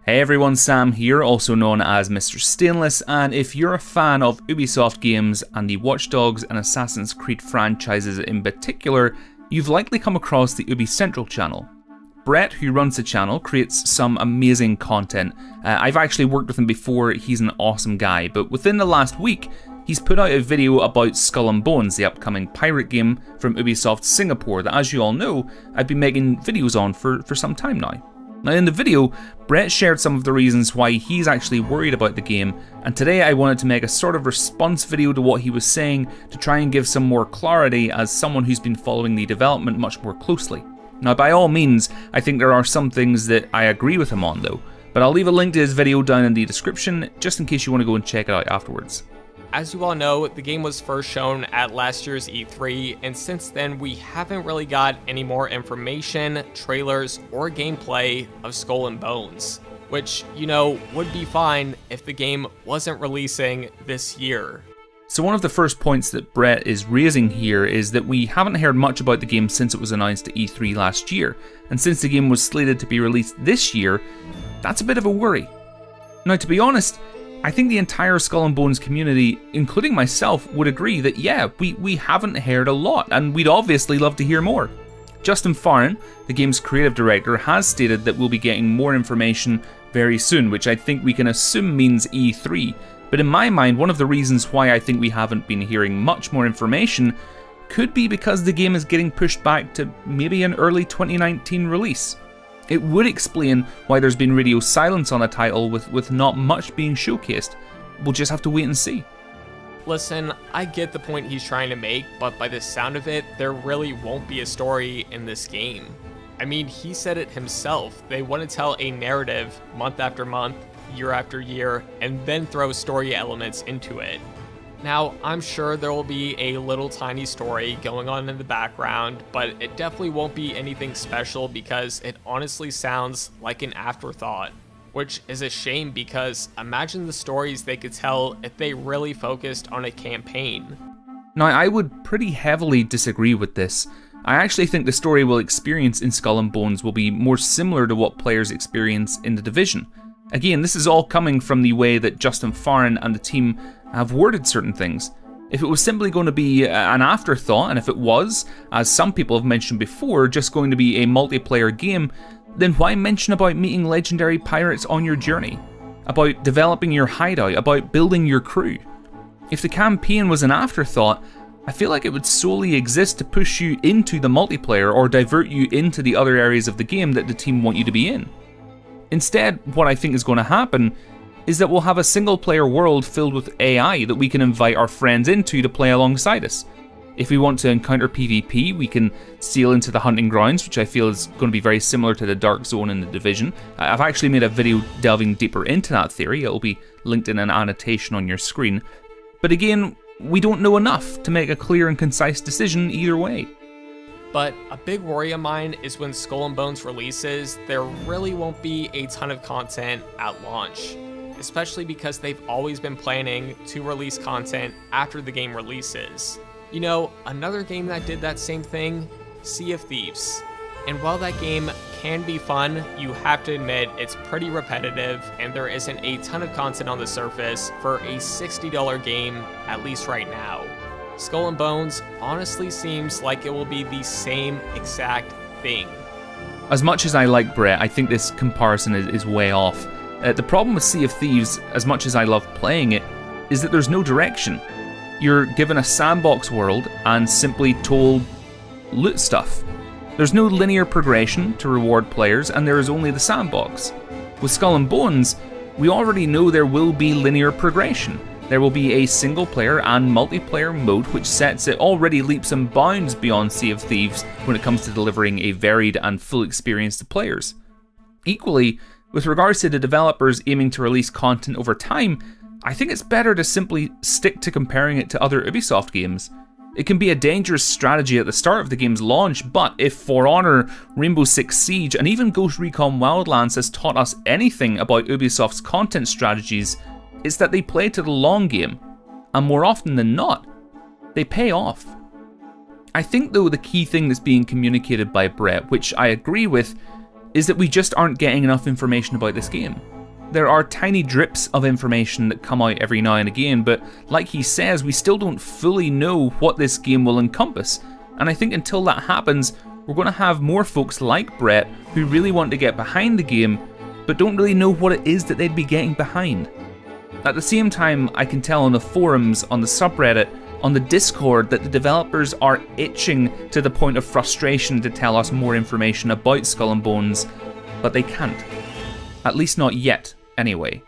Hey everyone, Sam here, also known as Mr. Stainless, and if you're a fan of Ubisoft games and the Watch Dogs and Assassin's Creed franchises in particular, you've likely come across the UbiCentral channel. Brett, who runs the channel, creates some amazing content. I've actually worked with him before, he's an awesome guy, but within the last week, he's put out a video about Skull and Bones, the upcoming pirate game from Ubisoft Singapore that, as you all know, I've been making videos on for some time now. Now in the video, Brett shared some of the reasons why he's actually worried about the game, and today I wanted to make a sort of response video to what he was saying to try and give some more clarity as someone who's been following the development much more closely. Now by all means, I think there are some things that I agree with him on though, but I'll leave a link to his video down in the description just in case you want to go and check it out afterwards. As you all know, the game was first shown at last year's E3, and since then we haven't really got any more information, trailers, or gameplay of Skull and Bones, which, you know, would be fine if the game wasn't releasing this year. So one of the first points that Brett is raising here is that we haven't heard much about the game since it was announced at E3 last year, and since the game was slated to be released this year, that's a bit of a worry. Now to be honest, I think the entire Skull and Bones community, including myself, would agree that yeah, we haven't heard a lot, and we'd obviously love to hear more. Justin Farren, the game's creative director, has stated that we'll be getting more information very soon, which I think we can assume means E3. But in my mind, one of the reasons why I think we haven't been hearing much more information could be because the game is getting pushed back to maybe an early 2019 release. It would explain why there's been radio silence on a title with not much being showcased. We'll just have to wait and see. Listen, I get the point he's trying to make, but by the sound of it, there really won't be a story in this game. I mean, he said it himself. They want to tell a narrative month after month, year after year, and then throw story elements into it. Now, I'm sure there will be a little tiny story going on in the background, but it definitely won't be anything special because it honestly sounds like an afterthought, which is a shame because imagine the stories they could tell if they really focused on a campaign. Now, I would pretty heavily disagree with this. I actually think the story we'll experience in Skull and Bones will be more similar to what players experience in The Division. Again, this is all coming from the way that Justin Farren and the team have worded certain things. If it was simply going to be an afterthought, and if it was, as some people have mentioned before, just going to be a multiplayer game, then why mention about meeting legendary pirates on your journey? About developing your hideout, about building your crew? If the campaign was an afterthought, I feel like it would solely exist to push you into the multiplayer or divert you into the other areas of the game that the team want you to be in. Instead, what I think is going to happen is that we'll have a single player world filled with AI that we can invite our friends into to play alongside us. If we want to encounter PvP, we can sail into the hunting grounds, which I feel is going to be very similar to the Dark Zone in The Division. I've actually made a video delving deeper into that theory. It'll be linked in an annotation on your screen. But again, we don't know enough to make a clear and concise decision either way. But a big worry of mine is when Skull and Bones releases, there really won't be a ton of content at launch, especially because they've always been planning to release content after the game releases. You know, another game that did that same thing, Sea of Thieves. And while that game can be fun, you have to admit it's pretty repetitive and there isn't a ton of content on the surface for a $60 game, at least right now. Skull and Bones honestly seems like it will be the same exact thing. As much as I like Brett, I think this comparison is way off. The problem with Sea of Thieves, as much as I love playing it, is that there's no direction. You're given a sandbox world and simply told, loot stuff. There's no linear progression to reward players, and there is only the sandbox. With Skull and Bones, we already know there will be linear progression. There will be a single player and multiplayer mode which sets it already leaps and bounds beyond Sea of Thieves when it comes to delivering a varied and full experience to players. Equally, with regards to the developers aiming to release content over time, I think it's better to simply stick to comparing it to other Ubisoft games. It can be a dangerous strategy at the start of the game's launch, but if For Honor, Rainbow Six Siege, and even Ghost Recon Wildlands has taught us anything about Ubisoft's content strategies, it's that they play to the long game, and more often than not, they pay off. I think though the key thing that's being communicated by Brett, which I agree with, is that we just aren't getting enough information about this game. there are tiny drips of information that come out every now and again, but like he says, we still don't fully know what this game will encompass. And I think until that happens, we're going to have more folks like Brett who really want to get behind the game, but don't really know what it is that they'd be getting behind. At the same time, I can tell on the forums, on the subreddit, on the Discord that the developers are itching to the point of frustration to tell us more information about Skull and Bones, but they can't. At least not yet, anyway.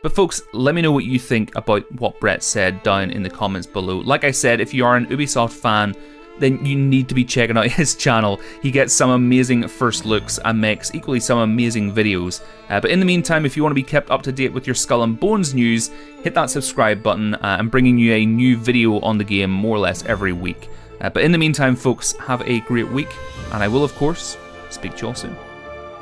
But folks, let me know what you think about what Brett said down in the comments below. Like I said, if you are an Ubisoft fan, then you need to be checking out his channel. He gets some amazing first looks and makes equally some amazing videos. But in the meantime, if you want to be kept up to date with your Skull and Bones news, hit that subscribe button. I'm bringing you a new video on the game more or less every week. But in the meantime, folks, have a great week, and I will, of course, speak to you all soon.